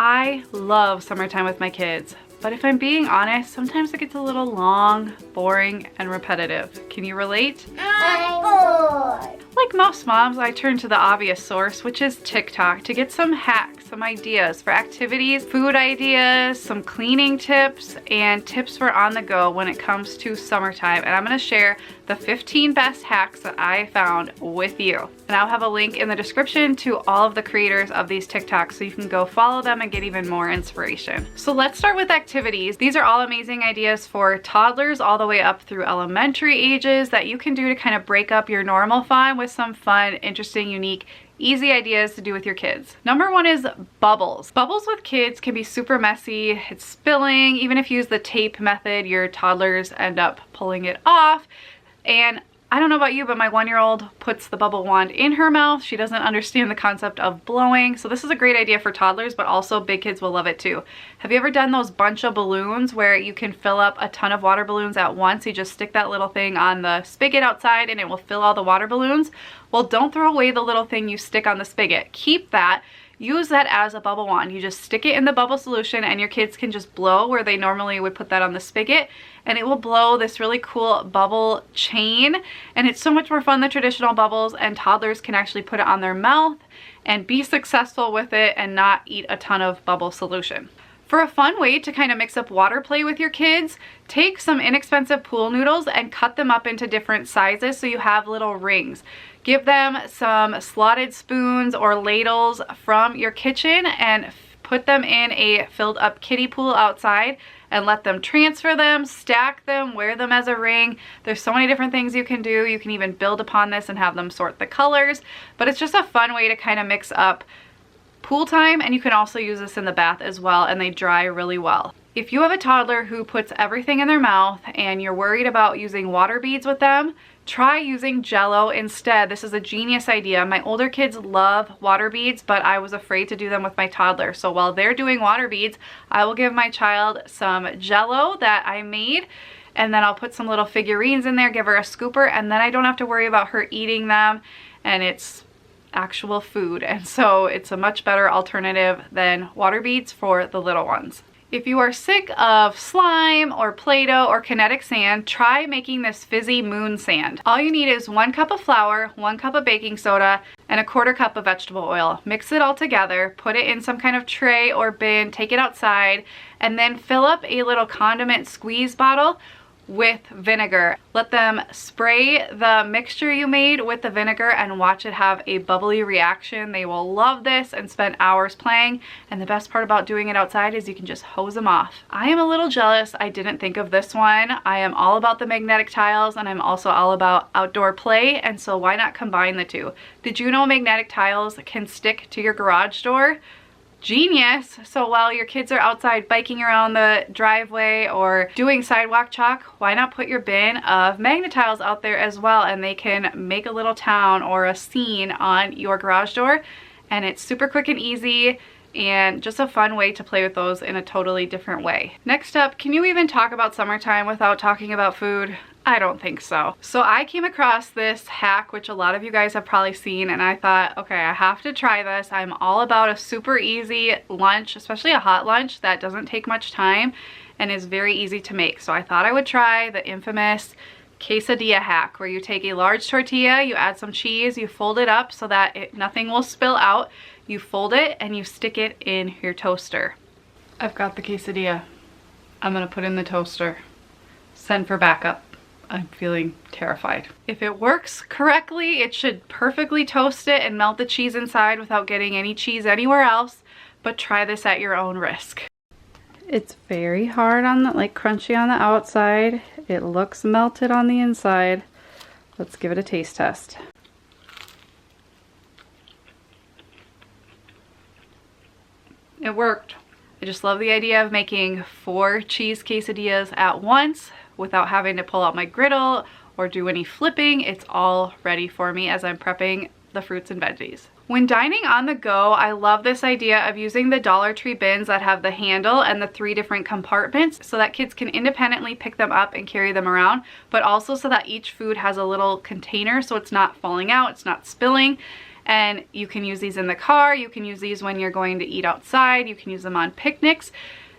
I love summertime with my kids, but if I'm being honest, sometimes it gets a little long, boring, and repetitive. Can you relate? I'm bored. Like most moms, I turn to the obvious source, which is TikTok, to get some hacks, some ideas for activities, food ideas, some cleaning tips, and tips for on the go when it comes to summertime. And I'm gonna share the 15 best hacks that I found with you. And I'll have a link in the description to all of the creators of these TikToks so you can go follow them and get even more inspiration. So let's start with activities. These are all amazing ideas for toddlers all the way up through elementary ages that you can do to kind of break up your normal fun with some fun, interesting, unique, easy ideas to do with your kids. Number one is bubbles. Bubbles with kids can be super messy. It's spilling. Even if you use the tape method, your toddlers end up pulling it off. And I don't know about you, but my 1-year-old puts the bubble wand in her mouth. She doesn't understand the concept of blowing. So this is a great idea for toddlers, but also big kids will love it too. Have you ever done those bunch of balloons where you can fill up a ton of water balloons at once? You just stick that little thing on the spigot outside and it will fill all the water balloons. Well, don't throw away the little thing you stick on the spigot. Keep that. Use that as a bubble wand. You just stick it in the bubble solution and your kids can just blow where they normally would put that on the spigot, and it will blow this really cool bubble chain. And it's so much more fun than traditional bubbles, and toddlers can actually put it on their mouth and be successful with it and not eat a ton of bubble solution. For a fun way to kind of mix up water play with your kids, take some inexpensive pool noodles and cut them up into different sizes so you have little rings. Give them some slotted spoons or ladles from your kitchen and put them in a filled up kiddie pool outside and let them transfer them, stack them, wear them as a ring. There's so many different things you can do. You can even build upon this and have them sort the colors, but it's just a fun way to kind of mix up pool time, and you can also use this in the bath as well, and they dry really well. If you have a toddler who puts everything in their mouth and you're worried about using water beads with them, try using Jello instead. This is a genius idea. My older kids love water beads, but I was afraid to do them with my toddler. So while they're doing water beads, I will give my child some Jello that I made, and then I'll put some little figurines in there, give her a scooper, and then I don't have to worry about her eating them, and it's actual food. And so it's a much better alternative than water beads for the little ones. If you are sick of slime or Play-Doh or kinetic sand, try making this fizzy moon sand. All you need is 1 cup of flour, 1 cup of baking soda, and a 1/4 cup of vegetable oil. Mix it all together, put it in some kind of tray or bin, take it outside, and then fill up a little condiment squeeze bottle with vinegar. Let them spray the mixture you made with the vinegar and watch it have a bubbly reaction. They will love this and spend hours playing. And the best part about doing it outside is you can just hose them off. I am a little jealous I didn't think of this one. I am all about the magnetic tiles, and I'm also all about outdoor play, and so why not combine the two? Did you know magnetic tiles can stick to your garage door? Genius. So while your kids are outside biking around the driveway or doing sidewalk chalk, why not put your bin of magnet tiles out there as well, and they can make a little town or a scene on your garage door. And it's super quick and easy and just a fun way to play with those in a totally different way. Next up, can you even talk about summertime without talking about food? I don't think so. So I came across this hack, which a lot of you guys have probably seen, and I thought, okay, I have to try this. I'm all about a super easy lunch, especially a hot lunch that doesn't take much time and is very easy to make. So I thought I would try the infamous quesadilla hack, where you take a large tortilla, you add some cheese, you fold it up so that nothing will spill out. You fold it and you stick it in your toaster. I've got the quesadilla. I'm gonna put in the toaster. Send for backup. I'm feeling terrified. If it works correctly, it should perfectly toast it and melt the cheese inside without getting any cheese anywhere else, but try this at your own risk. It's very hard on the, like crunchy on the outside. It looks melted on the inside. Let's give it a taste test. It worked. I just love the idea of making 4 cheese quesadillas at once without having to pull out my griddle or do any flipping. It's all ready for me as I'm prepping the fruits and veggies. When dining on the go, I love this idea of using the Dollar Tree bins that have the handle and the 3 different compartments so that kids can independently pick them up and carry them around, but also so that each food has a little container so it's not falling out, it's not spilling. And you can use these in the car, you can use these when you're going to eat outside, you can use them on picnics.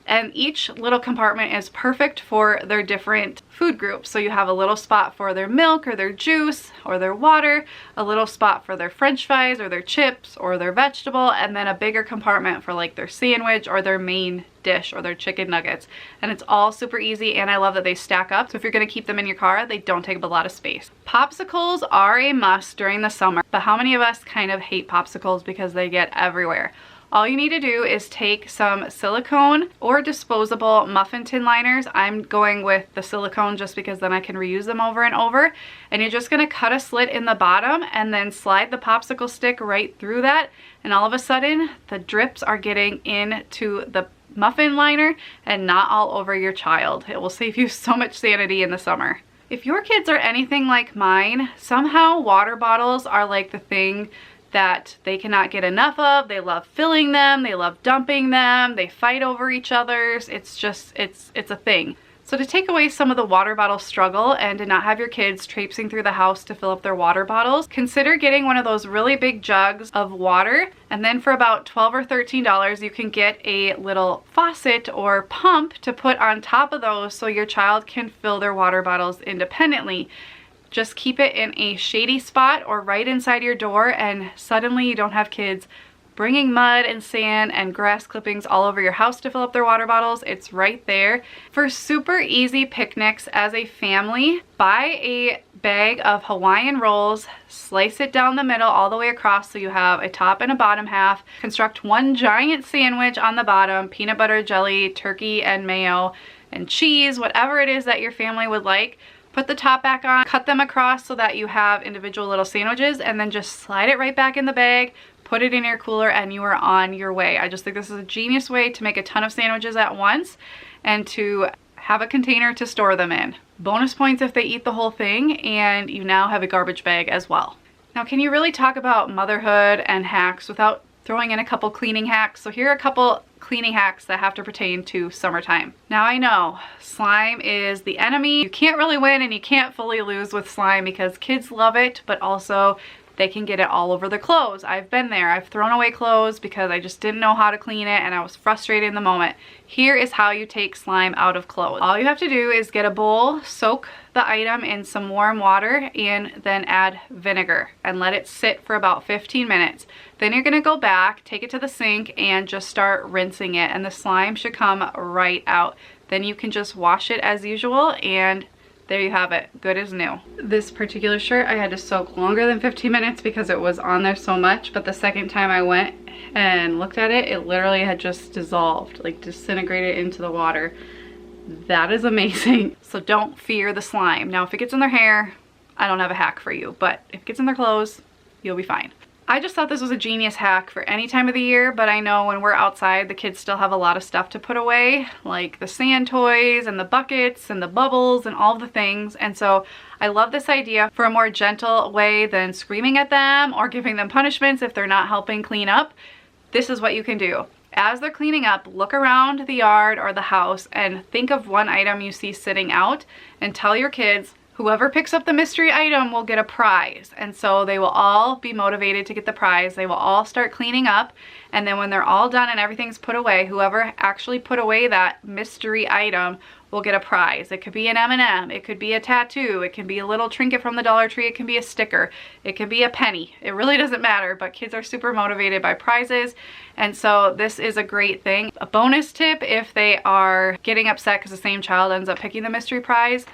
And each little compartment is perfect for their different food groups. So you have a little spot for their milk or their juice or their water, a little spot for their french fries or their chips or their vegetable, and then a bigger compartment for like their sandwich or their main dish or their chicken nuggets. And it's all super easy, and I love that they stack up. So if you're gonna keep them in your car, they don't take up a lot of space. Popsicles are a must during the summer, but how many of us kind of hate popsicles because they get everywhere? All you need to do is take some silicone or disposable muffin tin liners. I'm going with the silicone just because then I can reuse them over and over. And you're just gonna cut a slit in the bottom and then slide the popsicle stick right through that. And all of a sudden, the drips are getting into the muffin liner and not all over your child. It will save you so much sanity in the summer. If your kids are anything like mine, somehow water bottles are like the thing that they cannot get enough of. They love filling them, they love dumping them, they fight over each other's. It's just, it's a thing. So to take away some of the water bottle struggle and to not have your kids traipsing through the house to fill up their water bottles, consider getting one of those really big jugs of water. And then for about $12 or $13, you can get a little faucet or pump to put on top of those so your child can fill their water bottles independently. Just keep it in a shady spot or right inside your door, and suddenly you don't have kids bringing mud and sand and grass clippings all over your house to fill up their water bottles. It's right there. For super easy picnics as a family, buy a bag of Hawaiian rolls, slice it down the middle all the way across so you have a top and a bottom half. Construct one giant sandwich on the bottom, peanut butter, jelly, turkey, and mayo, and cheese, whatever it is that your family would like. Put the top back on, cut them across so that you have individual little sandwiches, and then just slide it right back in the bag, put it in your cooler, and you are on your way. I just think this is a genius way to make a ton of sandwiches at once and to have a container to store them in. Bonus points if they eat the whole thing, and you now have a garbage bag as well. Now, can you really talk about motherhood and hacks without throwing in a couple cleaning hacks? So here are a couple cleaning hacks that have to pertain to summertime. Now I know slime is the enemy. You can't really win and you can't fully lose with slime because kids love it, but also they can get it all over their clothes. I've been there. I've thrown away clothes because I just didn't know how to clean it and I was frustrated in the moment. Here is how you take slime out of clothes. All you have to do is get a bowl, soak the item in some warm water, and then add vinegar and let it sit for about 15 minutes. Then you're gonna go back, take it to the sink, and just start rinsing it, and the slime should come right out. Then you can just wash it as usual, and there you have it, good as new. This particular shirt I had to soak longer than 15 minutes because it was on there so much, but the second time I went and looked at it, it literally had just dissolved, like disintegrated into the water. That is amazing. So don't fear the slime. Now if it gets in their hair, I don't have a hack for you, but if it gets in their clothes, you'll be fine. I just thought this was a genius hack for any time of the year, but I know when we're outside, the kids still have a lot of stuff to put away, like the sand toys and the buckets and the bubbles and all the things. And so I love this idea for a more gentle way than screaming at them or giving them punishments if they're not helping clean up. This is what you can do. As they're cleaning up, look around the yard or the house and think of one item you see sitting out and tell your kids, whoever picks up the mystery item will get a prize. And so they will all be motivated to get the prize. They will all start cleaning up. And then when they're all done and everything's put away, whoever actually put away that mystery item will get a prize. It could be an M&M, it could be a tattoo, it can be a little trinket from the Dollar Tree, it can be a sticker, it can be a penny. It really doesn't matter, but kids are super motivated by prizes. And so this is a great thing. A bonus tip, if they are getting upset because the same child ends up picking the mystery prize,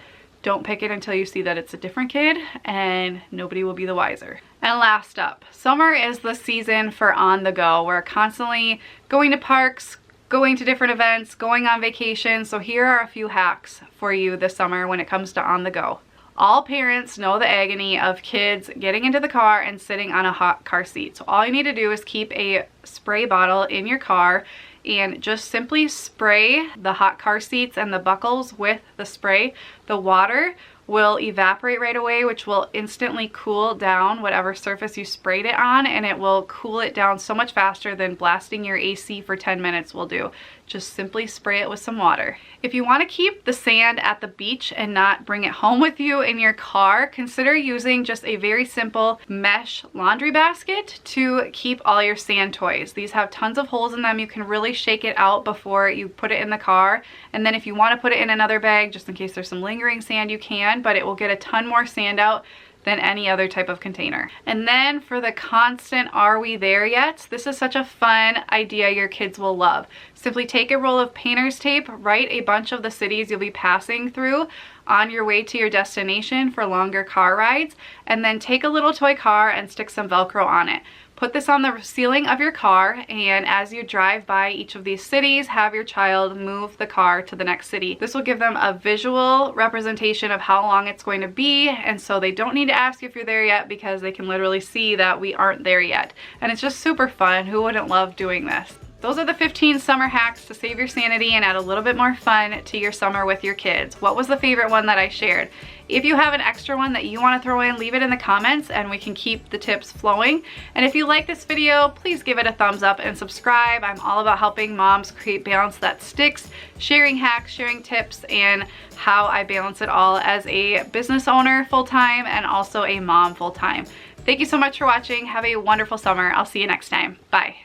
don't pick it until you see that it's a different kid, and nobody will be the wiser. And last up, summer is the season for on the go. We're constantly going to parks, going to different events, going on vacation. So here are a few hacks for you this summer when it comes to on the go. All parents know the agony of kids getting into the car and sitting on a hot car seat. So all you need to do is keep a spray bottle in your car and just simply spray the hot car seats and the buckles with the spray. The water will evaporate right away, which will instantly cool down whatever surface you sprayed it on, and it will cool it down so much faster than blasting your AC for 10 minutes will do. Just simply spray it with some water. If you want to keep the sand at the beach and not bring it home with you in your car, consider using just a very simple mesh laundry basket to keep all your sand toys. These have tons of holes in them. You can really shake it out before you put it in the car. And then if you want to put it in another bag, just in case there's some lingering sand, you can, but it will get a ton more sand out than any other type of container. And then for the constant "are we there yet?", this is such a fun idea your kids will love. Simply take a roll of painter's tape, write a bunch of the cities you'll be passing through on your way to your destination for longer car rides, and then take a little toy car and stick some Velcro on it. Put this on the ceiling of your car, and as you drive by each of these cities, have your child move the car to the next city. This will give them a visual representation of how long it's going to be, and so they don't need to ask you if you're there yet, because they can literally see that we aren't there yet. And it's just super fun. Who wouldn't love doing this? Those are the 15 summer hacks to save your sanity and add a little bit more fun to your summer with your kids. What was the favorite one that I shared? If you have an extra one that you want to throw in, leave it in the comments and we can keep the tips flowing. And if you like this video, please give it a thumbs up and subscribe. I'm all about helping moms create balance that sticks, sharing hacks, sharing tips, and how I balance it all as a business owner full-time and also a mom full-time. Thank you so much for watching. Have a wonderful summer. I'll see you next time. Bye.